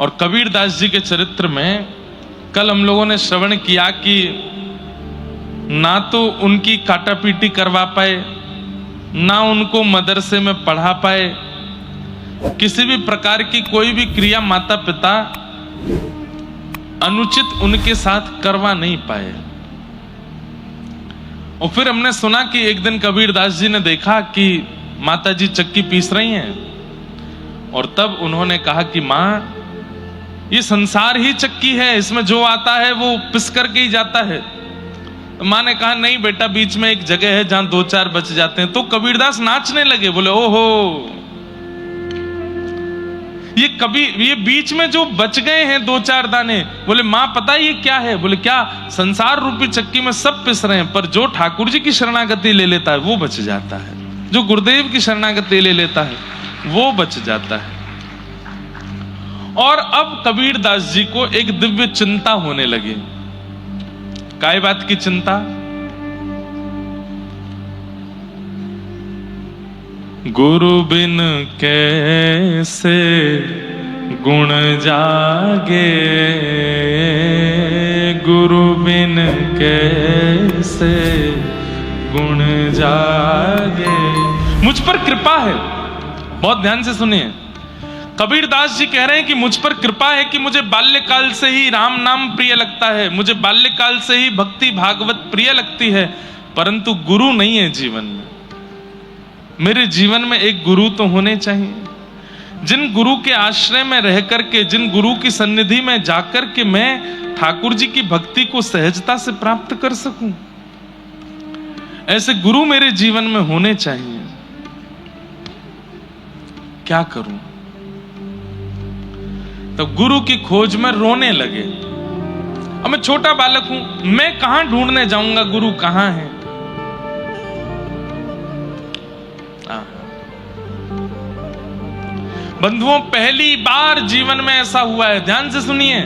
और कबीरदास जी के चरित्र में कल हम लोगों ने श्रवण किया कि ना तो उनकी काटापीटी करवा पाए, ना उनको मदरसे में पढ़ा पाए, किसी भी प्रकार की कोई भी क्रिया माता पिता अनुचित उनके साथ करवा नहीं पाए। और फिर हमने सुना कि एक दिन कबीरदास जी ने देखा कि माता जी चक्की पीस रही हैं और तब उन्होंने कहा कि माँ, ये संसार ही चक्की है, इसमें जो आता है वो पिस करके ही जाता है। तो माँ ने कहा नहीं बेटा, बीच में एक जगह है जहां 2-4 बच जाते हैं। तो कबीरदास नाचने लगे, बोले ओहो, ये बीच में जो बच गए हैं 2-4 दाने, बोले माँ पता है ये क्या है? बोले क्या? संसार रूपी चक्की में सब पिस रहे हैं, पर जो ठाकुर जी की शरणागति ले लेता है वो बच जाता है, जो गुरुदेव की शरणागति ले लेता है वो बच जाता है। और अब कबीरदास जी को एक दिव्य चिंता होने लगी। काय बात की चिंता? गुरु बिन कैसे गुण जागे, गुरु बिन कैसे गुण जागे। मुझ पर कृपा है, बहुत ध्यान से सुनिए। कबीरदास जी कह रहे हैं कि मुझ पर कृपा है कि मुझे बाल्यकाल से ही राम नाम प्रिय लगता है, मुझे बाल्यकाल से ही भक्ति भागवत प्रिय लगती है, परंतु गुरु नहीं है जीवन में। मेरे जीवन में एक गुरु तो होने चाहिए, जिन गुरु के आश्रय में रह करके, जिन गुरु की सन्निधि में जाकर के मैं ठाकुर जी की भक्ति को सहजता से प्राप्त कर सकूं। ऐसे गुरु मेरे जीवन में होने चाहिए। क्या करूं? तो गुरु की खोज में रोने लगे। अब मैं छोटा बालक हूं, मैं कहां ढूंढने जाऊंगा गुरु कहां है? बंधुओं, पहली बार जीवन में ऐसा हुआ है, ध्यान से सुनिए।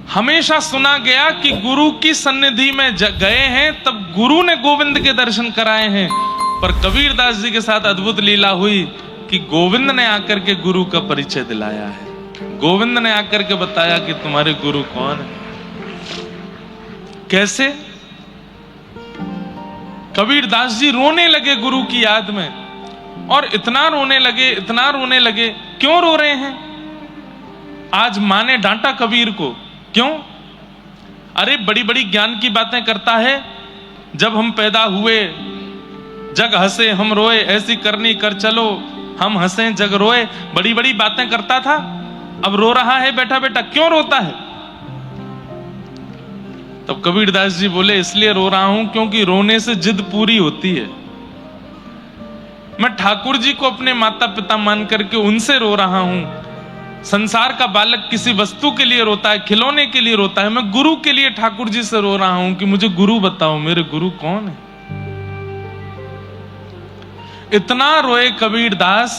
हमेशा सुना गया कि गुरु की सन्निधि में गए हैं तब गुरु ने गोविंद के दर्शन कराए हैं, पर कबीरदास जी के साथ अद्भुत लीला हुई कि गोविंद ने आकर के गुरु का परिचय दिलाया है। गोविंद ने आकर के बताया कि तुम्हारे गुरु कौन है। कैसे? कबीरदास जी रोने लगे गुरु की याद में, और इतना रोने लगे, इतना रोने लगे। क्यों रो रहे हैं? आज मां ने डांटा कबीर को, क्यों? अरे बड़ी बड़ी ज्ञान की बातें करता है, जब हम पैदा हुए जग हंसे हम रोए, ऐसी करनी कर चलो हम हंसे जग रोए, बड़ी बड़ी बातें करता था, अब रो रहा है बैठा बैठा, क्यों रोता है? तब कबीरदास जी बोले इसलिए रो रहा हूं क्योंकि रोने से जिद पूरी होती है। मैं ठाकुर जी को अपने माता पिता मान करके उनसे रो रहा हूं। संसार का बालक किसी वस्तु के लिए रोता है, खिलौने के लिए रोता है, मैं गुरु के लिए ठाकुर जी से रो रहा हूं कि मुझे गुरु बताओ, मेरे गुरु कौन है? इतना रोए कबीरदास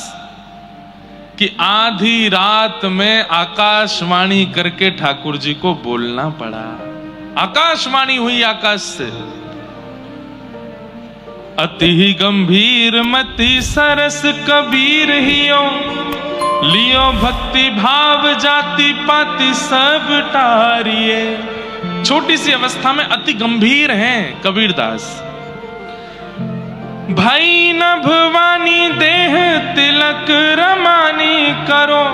कि आधी रात में आकाशवाणी करके ठाकुर जी को बोलना पड़ा। आकाशवाणी हुई आकाश से, अति ही गंभीर मति सरस कबीर हियो, लियो भक्ति भाव जाति पाति सब टारिये। छोटी सी अवस्था में अति गंभीर हैं कबीरदास। भाई न भवानी देह तिलक रमानी करो,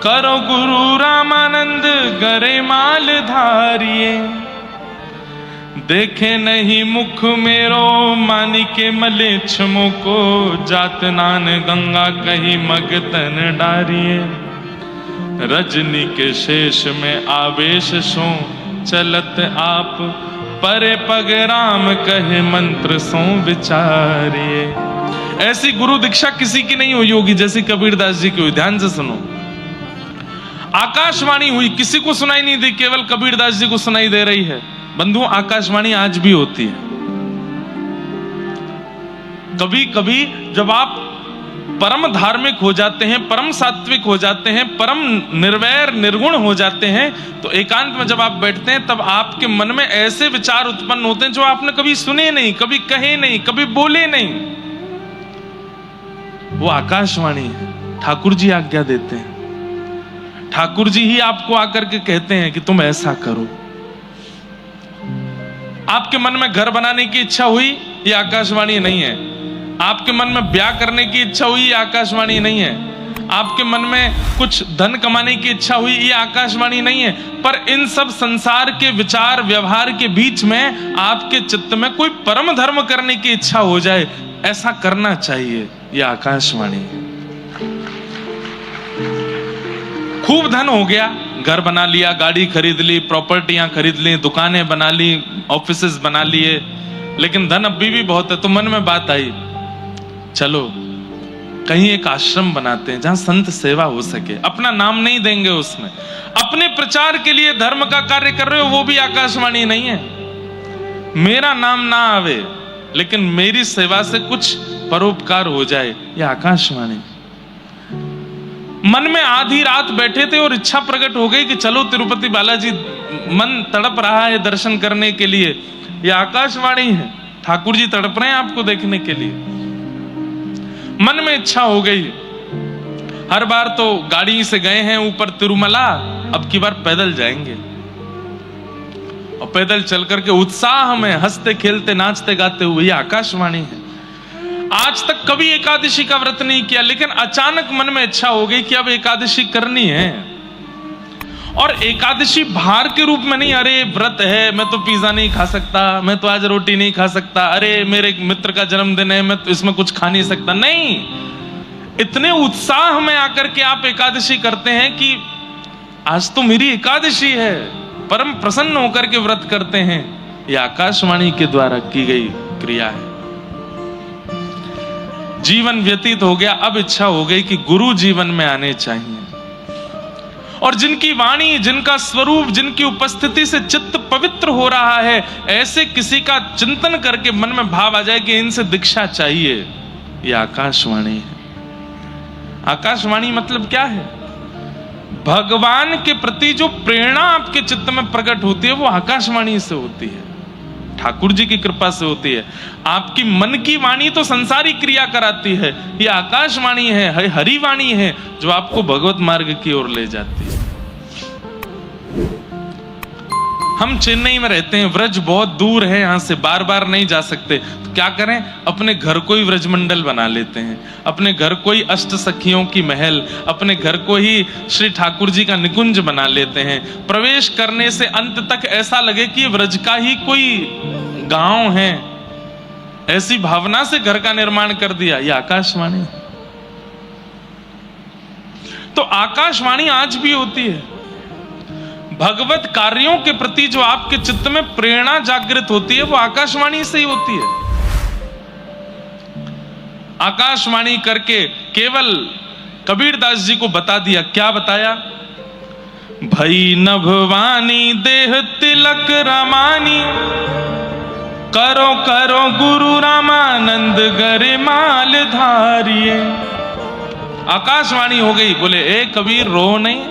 करो गुरु रामानंद गरे माल धारिये। देखे नहीं मुख मेरो मानी के मले छमो को, जात नान गंगा कहीं मगतन डारिये। रजनी के शेष में आवेश सो चलत आप, परे पग राम कहे मंत्र सो विचारिये। ऐसी गुरु दीक्षा किसी की नहीं हुई होगी जैसी कबीरदास जी की हुई। ध्यान से सुनो, आकाशवाणी हुई, किसी को सुनाई नहीं दी, केवल कबीरदास जी को सुनाई दे रही है। बंधुओं, आकाशवाणी आज भी होती है। कभी कभी जब आप परम धार्मिक हो जाते हैं, परम सात्विक हो जाते हैं, परम निर्वैर निर्गुण हो जाते हैं, तो एकांत में जब आप बैठते हैं तब आपके मन में ऐसे विचार उत्पन्न होते हैं जो आपने कभी सुने नहीं, कभी कहे नहीं, कभी बोले नहीं। वो आकाशवाणी है, ठाकुर जी आज्ञा देते हैं। ठाकुर जी ही आपको आकर के कहते हैं कि तुम ऐसा करो। आपके मन में घर बनाने की इच्छा हुई, ये आकाशवाणी नहीं है। आपके मन में ब्याह करने की इच्छा हुई, ये आकाशवाणी नहीं है। आपके मन में कुछ धन कमाने की इच्छा हुई, ये आकाशवाणी नहीं है। पर इन सब संसार के विचार व्यवहार के बीच में आपके चित्त में कोई परम धर्म करने की इच्छा हो जाए, ऐसा करना चाहिए, ये आकाशवाणी है। खूब धन हो गया, घर बना लिया, गाड़ी खरीद ली, प्रॉपर्टियां खरीद ली, दुकानें बना ली, ऑफिसेस बना लिए, लेकिन धन अभी भी बहुत है। तो मन में बात आई, चलो कहीं एक आश्रम बनाते हैं जहां संत सेवा हो सके। अपना नाम नहीं देंगे उसमें, अपने प्रचार के लिए धर्म का कार्य कर रहे हो, वो भी आकाशवाणी नहीं है। मेरा नाम ना आवे लेकिन मेरी सेवा से कुछ परोपकार हो जाए, यह आकाशवाणी। मन में आधी रात बैठे थे और इच्छा प्रकट हो गई कि चलो तिरुपति बालाजी, मन तड़प रहा है दर्शन करने के लिए, यह आकाशवाणी है। ठाकुर जी तड़प रहे हैं आपको देखने के लिए। मन में इच्छा हो गई। हर बार तो गाड़ी से गए हैं ऊपर तिरुमला, अब की बार पैदल जाएंगे, और पैदल चल करके उत्साह में हंसते खेलते नाचते गाते हुए, यह आकाशवाणी है। आज तक कभी एकादशी का व्रत नहीं किया, लेकिन अचानक मन में इच्छा हो गई कि अब एकादशी करनी है। और एकादशी भार के रूप में नहीं, अरे व्रत है, मैं तो पिज्जा नहीं खा सकता, मैं तो आज रोटी नहीं खा सकता, अरे मेरे मित्र का जन्मदिन है, मैं तो इसमें कुछ खा नहीं सकता। नहीं, इतने उत्साह में आकर के आप एकादशी करते हैं कि आज तो मेरी एकादशी है, परम प्रसन्न होकर के व्रत करते हैं। यह आकाशवाणी के द्वारा की गई क्रिया है। जीवन व्यतीत हो गया, अब इच्छा हो गई कि गुरु जीवन में आने चाहिए, और जिनकी वाणी, जिनका स्वरूप, जिनकी उपस्थिति से चित्त पवित्र हो रहा है, ऐसे किसी का चिंतन करके मन में भाव आ जाए कि इनसे दीक्षा चाहिए, यह आकाशवाणी है। आकाशवाणी मतलब क्या है? भगवान के प्रति जो प्रेरणा आपके चित्त में प्रकट होती है, वो आकाशवाणी से होती है, ठाकुर जी की कृपा से होती है। आपकी मन की वाणी तो संसारी क्रिया कराती है, ये आकाशवाणी है, हरिवाणी है, जो आपको भगवत मार्ग की ओर ले जाती है। हम चेन्नई में रहते हैं, व्रज बहुत दूर है यहां से, बार बार नहीं जा सकते, तो क्या करें, अपने घर को ही व्रजमंडल बना लेते हैं, अपने घर को ही अष्ट सखियों की महल, अपने घर को ही श्री ठाकुर जी का निकुंज बना लेते हैं। प्रवेश करने से अंत तक ऐसा लगे कि व्रज का ही कोई गांव है, ऐसी भावना से घर का निर्माण कर दिया। यह आकाशवाणी। तो आकाशवाणी आज भी होती है। भगवत कार्यों के प्रति जो आपके चित्त में प्रेरणा जागृत होती है, वो आकाशवाणी से ही होती है। आकाशवाणी करके केवल कबीरदास जी को बता दिया, क्या बताया? भई नभवानी देह तिलक रामानी, करो करो गुरु रामानंद गरिमाल धारिये। आकाशवाणी हो गई। बोले ए कबीर रो नहीं,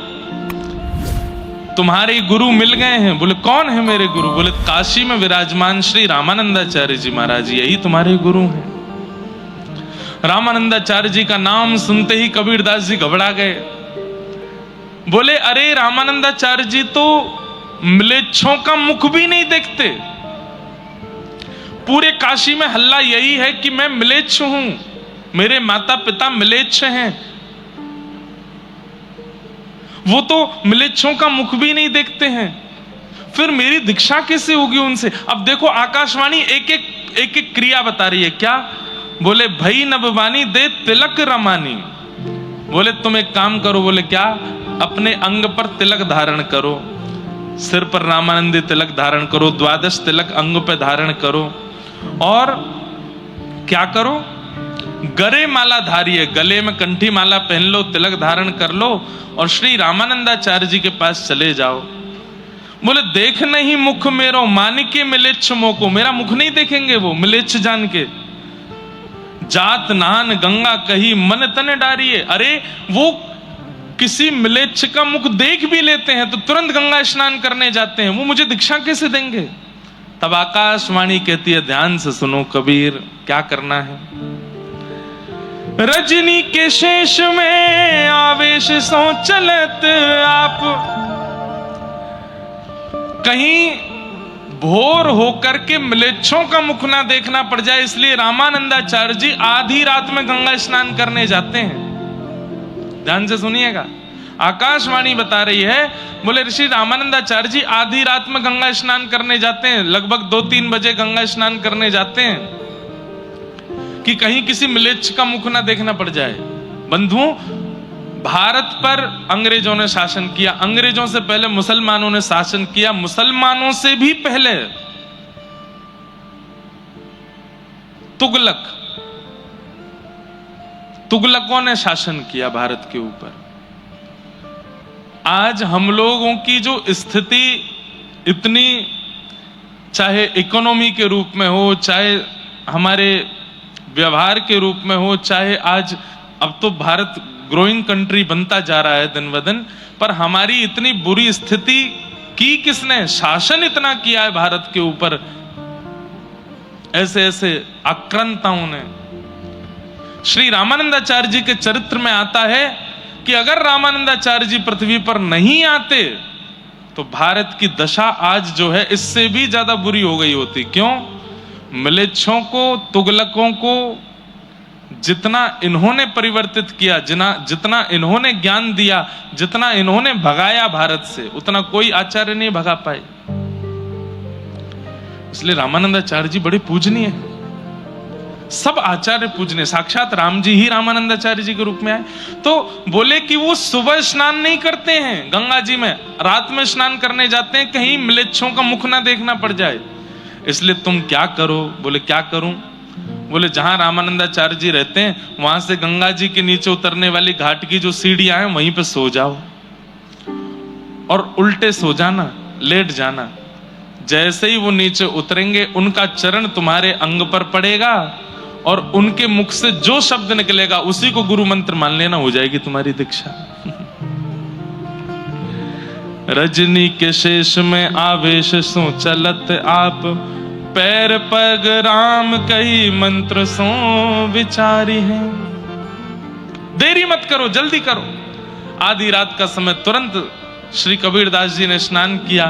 तुम्हारे गुरु मिल गए हैं। बोले कौन है मेरे गुरु? बोले काशी में विराजमान श्री रामानंदाचार्य जी महाराज, यही तुम्हारे गुरु हैं। रामानंदाचार्य जी का नाम सुनते ही कबीरदास जी घबरा गए। बोले अरे रामानंदाचार्य जी तो म्लेच्छों का मुख भी नहीं देखते। पूरे काशी में हल्ला यही है कि मैं म्लेच्छ हूं, मेरे माता पिता म्लेच्छ हैं। वो तो म्लेच्छों का मुख भी नहीं देखते हैं, फिर मेरी दीक्षा कैसे होगी उनसे? अब देखो आकाशवाणी एक एक क्रिया बता रही है। क्या? बोले भई नभवानी दे तिलक रमानी। बोले तुम एक काम करो। बोले क्या? अपने अंग पर तिलक धारण करो, सिर पर रामानंदी तिलक धारण करो, 12 तिलक अंग पे धारण करो, और क्या करो? गरे माला धारिये, गले में कंठी माला पहन लो, तिलक धारण कर लो, और श्री रामानंदाचार्य जी के पास चले जाओ। बोले देख नहीं मुख मेरो मानिके मिलेच्छ मोको, मेरा मुख नहीं देखेंगे वो मिलेच्छ जान के। जात नान गंगा कही मन तन डारिये। अरे वो किसी मिलेच्छ का मुख देख भी लेते हैं तो तुरंत गंगा स्नान करने जाते हैं, वो मुझे दीक्षा कैसे देंगे? तब आकाशवाणी कहती है ध्यान से सुनो कबीर, क्या करना है? रजनी के शेष में आवेश सो चलत आप, कहीं भोर होकर के म्लेच्छों का मुख ना देखना पड़ जाए, इसलिए रामानंदाचार्य जी आधी रात में गंगा स्नान करने जाते हैं। ध्यान से सुनिएगा, आकाशवाणी बता रही है, बोले ऋषि रामानंदाचार्य जी आधी रात में गंगा स्नान करने जाते हैं, लगभग 2-3 बजे गंगा स्नान करने जाते हैं कि कहीं किसी म्लेच्छ का मुख ना देखना पड़ जाए। बंधुओं, भारत पर अंग्रेजों ने शासन किया, अंग्रेजों से पहले मुसलमानों ने शासन किया, मुसलमानों से भी पहले तुगलकों ने शासन किया भारत के ऊपर। आज हम लोगों की जो स्थिति इतनी, चाहे इकोनॉमी के रूप में हो, चाहे हमारे व्यवहार के रूप में हो, चाहे आज अब तो भारत ग्रोइंग कंट्री बनता जा रहा है दिन ब दिन, पर हमारी इतनी बुरी स्थिति की किसने? शासन इतना किया है भारत के ऊपर, ऐसे ऐसे आक्रांताओं ने। श्री रामानंदाचार्य जी के चरित्र में आता है कि अगर रामानंदाचार्य जी पृथ्वी पर नहीं आते तो भारत की दशा आज जो है इससे भी ज्यादा बुरी हो गई होती। क्यों? म्लेच्छों को, तुगलकों को जितना इन्होंने परिवर्तित किया, जितना इन्होंने ज्ञान दिया, जितना इन्होंने भगाया भारत से, उतना कोई आचार्य नहीं भगा पाए। इसलिए रामानंदाचार्य जी बड़े पूजनीय हैं। सब आचार्य पूजनीय, साक्षात राम जी ही रामानंदाचार्य जी के रूप में आए। तो बोले कि वो सुबह स्नान नहीं करते हैं गंगा जी में, रात में स्नान करने जाते हैं, कहीं म्लेच्छों का मुख ना देखना पड़ जाए। इसलिए तुम क्या करो? बोले क्या करूं? बोले जहां रामानंदाचार्य जी रहते हैं वहां से गंगा जी के नीचे उतरने वाली घाट की जो सीढ़ियां हैं वहीं पे सो जाओ और उल्टे सो जाना, लेट जाना। जैसे ही वो नीचे उतरेंगे उनका चरण तुम्हारे अंग पर पड़ेगा और उनके मुख से जो शब्द निकलेगा उसी को गुरु मंत्र मान लेना, हो जाएगी तुम्हारी दीक्षा। रजनी के शेष में आवेश सो चलत आप, पैर पग राम कही मंत्र सो विचारी है। देरी मत करो, जल्दी करो। आधी रात का समय, तुरंत श्री कबीरदास जी ने स्नान किया,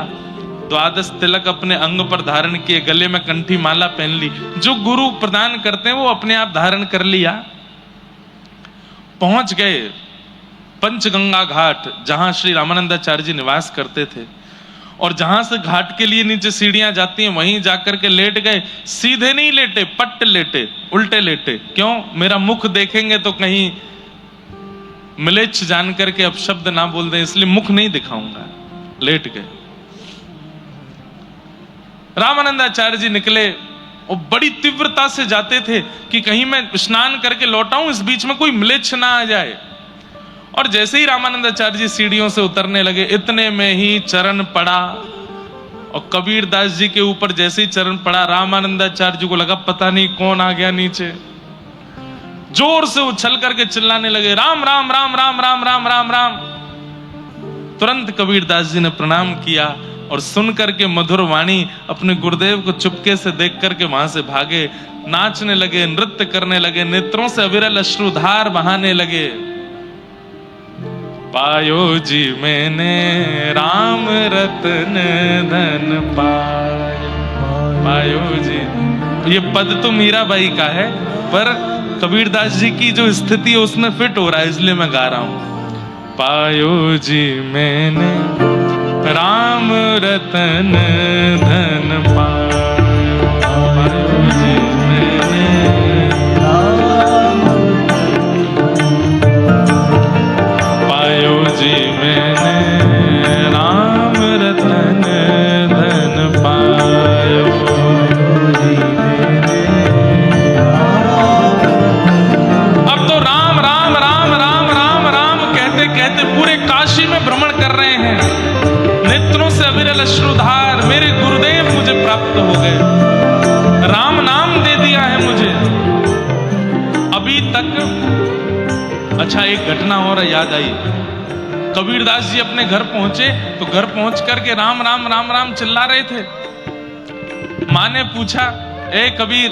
द्वादश तिलक अपने अंग पर धारण किए, गले में कंठी माला पहन ली, जो गुरु प्रदान करते हैं वो अपने आप धारण कर लिया। पहुंच गए पंचगंगा घाट, जहां श्री रामानंदाचार्य जी निवास करते थे, और जहां से घाट के लिए नीचे सीढ़ियां जाती हैं वहीं जाकर के लेट गए। सीधे नहीं लेटे, पट्ट लेटे, उल्टे लेटे। क्यों? मेरा मुख देखेंगे तो कहीं म्लेच्छ जान करके अपशब्द ना बोल दें, इसलिए मुख नहीं दिखाऊंगा। लेट गए। रामानंदाचार्य जी निकले और बड़ी तीव्रता से जाते थे कि कहीं मैं स्नान करके लौटाऊं, इस बीच में कोई म्लेच्छ ना आ जाए। और जैसे ही रामानंदाचार्य जी सीढ़ियों से उतरने लगे, इतने में ही चरण पड़ा, और कबीरदास जी के ऊपर जैसे ही चरण पड़ा, रामानंदाचार्य जी को लगा पता नहीं कौन आ गया नीचे। जोर से उछल करके चिल्लाने लगे, राम राम राम राम राम राम राम राम। तुरंत कबीरदास जी ने प्रणाम किया और सुन करके मधुर वाणी अपने गुरुदेव को चुपके से देख करके वहां से भागे, नाचने लगे, नृत्य करने लगे, नेत्रों से अविरल अश्रुधार बहाने लगे। पायो जी मैंने राम रतन धन पायो जी। ये पद तो मीराबाई का है, पर कबीरदास जी की जो स्थिति है उसमें फिट हो रहा है, इसलिए मैं गा रहा हूं। पायो जी मैंने राम रतन धन पायो जी मैंने जी मैंने राम रतन धन पायो जी मैंने। अब तो राम राम राम राम राम राम कहते कहते पूरे काशी में भ्रमण कर रहे हैं, नेत्रों से अविरल अश्रुधार। मेरे गुरुदेव मुझे प्राप्त हो गए, राम नाम दे दिया है मुझे। अभी तक अच्छा एक घटना और याद आई। कबीरदास जी अपने घर पहुंचे तो घर पहुंच करके राम राम राम राम चिल्ला रहे थे। मां ने पूछा, ए कबीर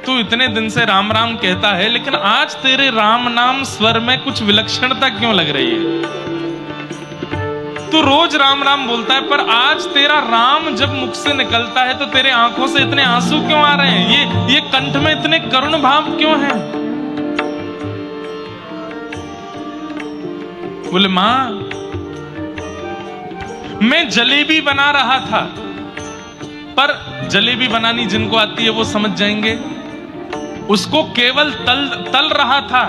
तू इतने दिन से राम राम कहता है, लेकिन आज तेरे राम नाम स्वर में कुछ विलक्षणता क्यों लग रही है? तू रोज राम राम बोलता है, पर आज तेरा राम जब मुख से निकलता है तो तेरे आंखों से इतने आंसू क्यों आ रहे हैं? ये कंठ में इतने करुण भाव क्यों हैं? बोले मां, मैं जलेबी बना रहा था, पर जलेबी बनानी जिनको आती है वो समझ जाएंगे, उसको केवल तल रहा था,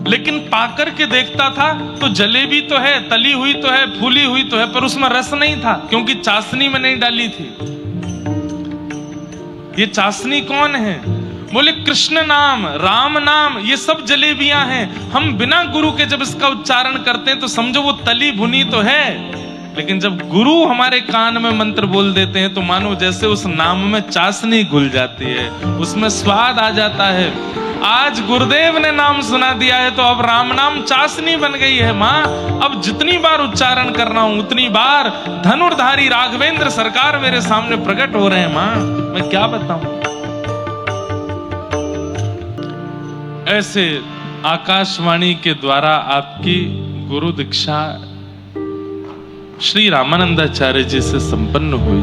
लेकिन पाकर के देखता था तो जलेबी तो है, तली हुई तो है, फूली हुई तो है, पर उसमें रस नहीं था, क्योंकि चाशनी में नहीं डाली थी। ये चाशनी कौन है? बोले कृष्ण नाम, राम नाम, ये सब जलेबियां हैं। हम बिना गुरु के जब इसका उच्चारण करते हैं तो समझो वो तली भुनी तो है, लेकिन जब गुरु हमारे कान में मंत्र बोल देते हैं तो मानो जैसे उस नाम में चाशनी घुल जाती है, उसमें स्वाद आ जाता है। आज गुरुदेव ने नाम सुना दिया है तो अब राम नाम चाशनी बन गई है मां। अब जितनी बार उच्चारण कर रहा हूं उतनी बार धनुर्धारी राघवेंद्र सरकार मेरे सामने प्रकट हो रहे हैं मां, मैं क्या बताऊं। ऐसे आकाशवाणी के द्वारा आपकी गुरु दीक्षा श्री रामानंदाचार्य जी से संपन्न हुई।